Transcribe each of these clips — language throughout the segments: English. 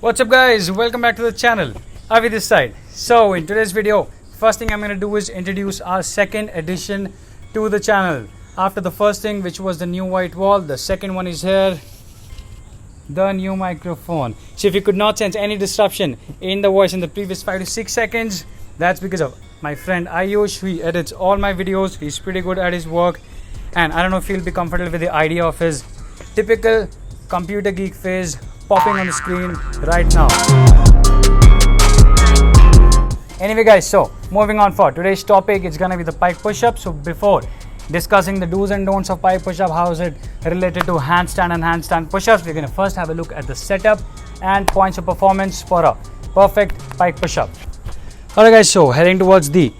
What's up guys, welcome back to the channel. Avi this side. So in today's video, first thing I'm going to do is introduce our second addition to the channel. After the first thing, which was the new white wall, the second one is here, the new microphone. So if you could not sense any disruption in the voice in the previous 5 to 6 seconds, that's because of my friend Ayush. He edits all my videos. He's pretty good at his work, and I don't know if he'll be comfortable with the idea of his typical computer geek face popping on the screen right now. Anyway guys, so moving on for today's topic, it's gonna be the pike push-up. So before discussing the do's and don'ts of pike push-up, how is it related to handstand and handstand push-ups, we're gonna first have a look at the setup and points of performance for a perfect pike push-up. Alright guys, so heading towards the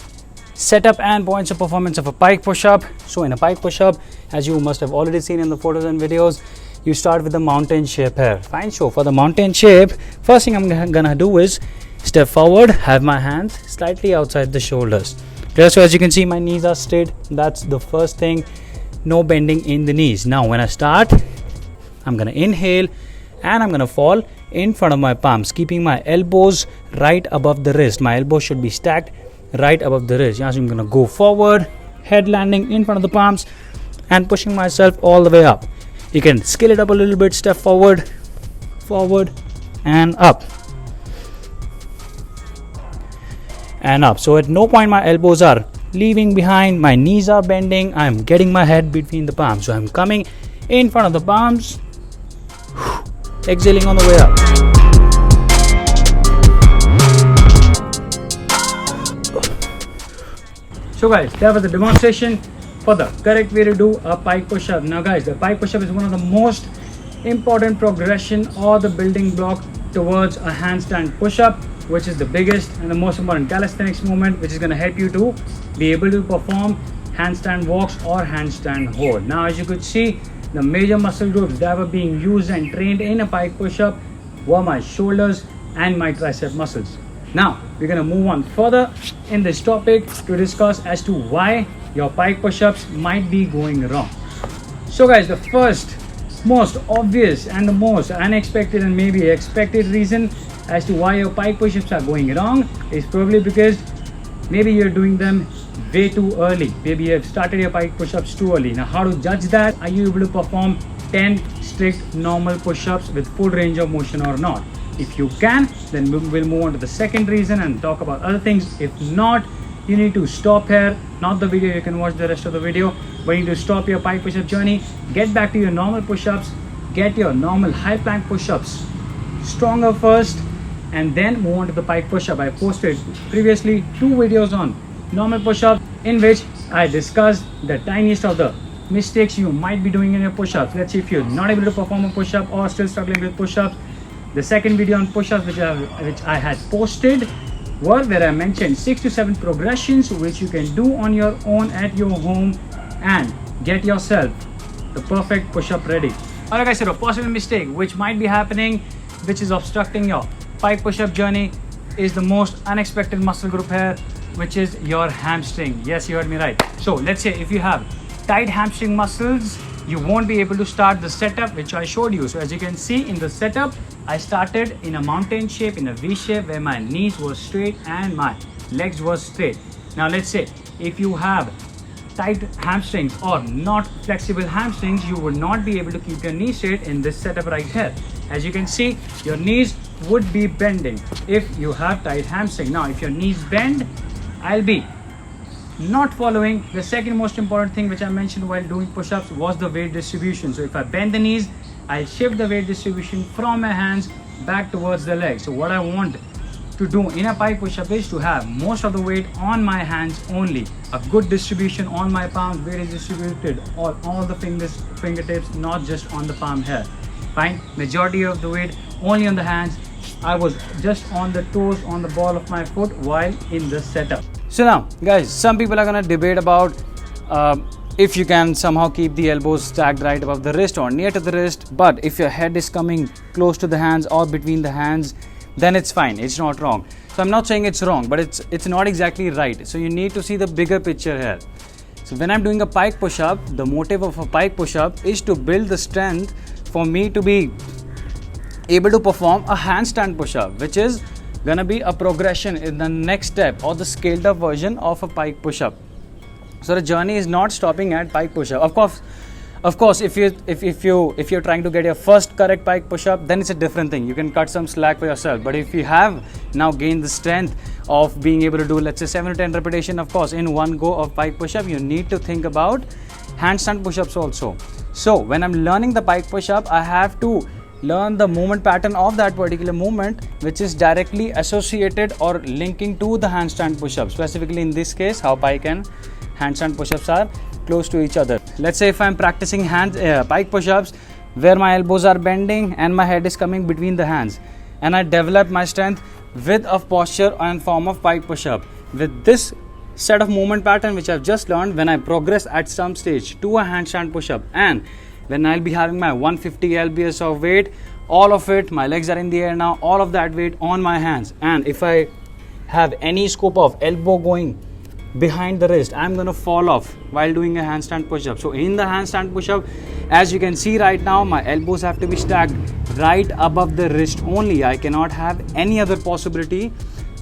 setup and points of performance of a pike push-up. So in a pike push-up, as you must have already seen in the photos and videos, you start with the mountain shape here. Fine. So for the mountain shape, first thing I'm gonna do is step forward, have my hands slightly outside the shoulders. Just so as you can see, my knees are straight. That's the first thing. No bending in the knees. Now when I start, I'm gonna inhale and I'm gonna fall in front of my palms, keeping my elbows right above the wrist. My elbows should be stacked right above the wrist. So I'm gonna go forward, head landing in front of the palms and pushing myself all the way up. You can scale it up a little bit, step forward, forward and up. And up. So at no point my elbows are leaving behind, my knees are bending, I'm getting my head between the palms. So I'm coming in front of the palms, exhaling on the way up. So guys, that was the demonstration for the correct way to do a pike push-up. Now guys, the pike push-up is one of the most important progression or the building block towards a handstand push-up, which is the biggest and the most important calisthenics movement, which is going to help you to be able to perform handstand walks or handstand hold. Now as you could see, the major muscle groups that were being used and trained in a pike push-up were my shoulders and my tricep muscles. Now we're going to move on further in this topic to discuss as to why your pike push-ups might be going wrong. So guys, the first most obvious and the most unexpected and maybe expected reason as to why your pike push-ups are going wrong is probably because maybe you're doing them way too early. Maybe you have started your pike push-ups too early. Now how to judge that? Are you able to perform 10 strict normal push-ups with full range of motion or not? If you can, then we'll move on to the second reason and talk about other things. If not, you need to stop here, not the video, you can watch the rest of the video, but you need to stop your pike push-up journey, get back to your normal push-ups, get your normal high plank push-ups stronger first, and then move on to the pike push-up. I posted previously 2 videos on normal push-up in which I discussed the tiniest of the mistakes you might be doing in your push-ups. Let's see if you're not able to perform a push-up or still struggling with push-ups. The second video on push-ups which I had posted were where I mentioned 6 to 7 progressions which you can do on your own at your home and get yourself the perfect push-up ready. Alright guys, so a possible mistake which might be happening, which is obstructing your pike push-up journey, is the most unexpected muscle group here, which is your hamstring. Yes, you heard me right. So let's say if you have tight hamstring muscles, you won't be able to start the setup which I showed you. So as you can see in the setup, I started in a mountain shape, in a V shape, where my knees were straight and my legs were straight. Now let's say if you have tight hamstrings or not flexible hamstrings, you will not be able to keep your knees straight in this setup right here. As you can see, your knees would be bending if you have tight hamstring. Now if your knees bend, I'll be not following the second most important thing which I mentioned while doing push-ups was the weight distribution. So if I bend the knees, I'll shift the weight distribution from my hands back towards the legs. So what I want to do in a pike push-up is to have most of the weight on my hands only. A good distribution on my palms, weight is distributed on all the fingertips, not just on the palm here. Fine, majority of the weight only on the hands. I was just on the toes, on the ball of my foot while in the setup. So now guys, some people are gonna debate about if you can somehow keep the elbows stacked right above the wrist or near to the wrist, but if your head is coming close to the hands or between the hands, then it's fine, it's not wrong. So I'm not saying it's wrong, but it's not exactly right. So you need to see the bigger picture here. So when I'm doing a pike push-up, the motive of a pike push-up is to build the strength for me to be able to perform a handstand push-up, which is gonna be a progression in the next step or the scaled up version of a pike push-up. So the journey is not stopping at pike push-up. Of course, if you're trying to get your first correct pike push-up, then it's a different thing. You can cut some slack for yourself. But if you have now gained the strength of being able to do, let's say 7 to 10 repetition, of course, in one go of pike push-up, you need to think about handstand push-ups also. So when I'm learning the pike push-up, I have to learn the movement pattern of that particular movement, which is directly associated or linking to the handstand push-up. Specifically in this case, how pike and handstand push-ups are close to each other. Let's say if I'm practicing pike push-ups where my elbows are bending and my head is coming between the hands, and I develop my strength with a posture and form of pike push-up. With this set of movement pattern which I've just learned, when I progress at some stage to a handstand push-up, and when I'll be having my 150 lbs of weight, all of it, my legs are in the air now, all of that weight on my hands, and if I have any scope of elbow going behind the wrist, I'm gonna fall off while doing a handstand push-up. So in the handstand push-up, as you can see right now, my elbows have to be stacked right above the wrist only. I cannot have any other possibility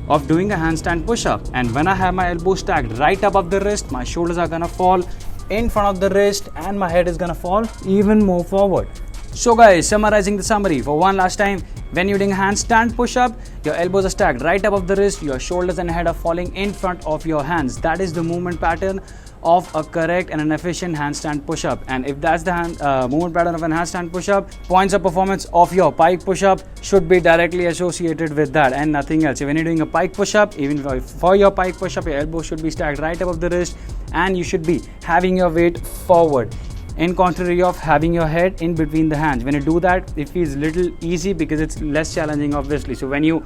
of doing a handstand push-up. And when I have my elbows stacked right above the wrist, my shoulders are gonna fall in front of the wrist and my head is gonna fall even more forward. So guys, summarizing the summary for one last time, when you're doing a handstand push-up, your elbows are stacked right above the wrist, your shoulders and head are falling in front of your hands. That is the movement pattern of a correct and an efficient handstand push-up. And if that's the movement pattern of an handstand push-up, points of performance of your pike push-up should be directly associated with that and nothing else. So when you're doing a pike push-up, even for your pike push-up, your elbows should be stacked right above the wrist and you should be having your weight forward, in contrary of having your head in between the hands. When you do that, it feels little easy because it's less challenging, obviously. So when you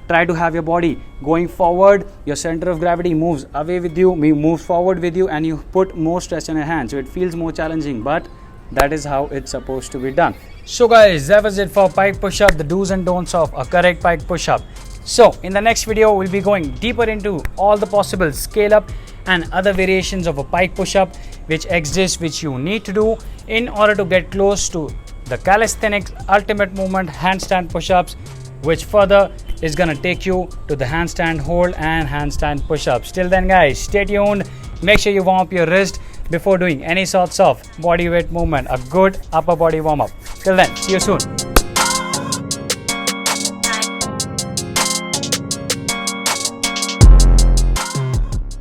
try to have your body going forward, your center of gravity moves away with you, moves forward with you, and you put more stress on your hands. So it feels more challenging, but that is how it's supposed to be done. So guys, that was it for pike push-up, the do's and don'ts of a correct pike push-up. So in the next video, we'll be going deeper into all the possible scale up and other variations of a pike push-up which exist, which you need to do in order to get close to the calisthenics ultimate movement handstand push-ups, which further is gonna take you to the handstand hold and handstand push-ups. Till then guys, stay tuned. Make sure you warm up your wrist before doing any sorts of body weight movement, a good upper body warm up. Till then, see you soon.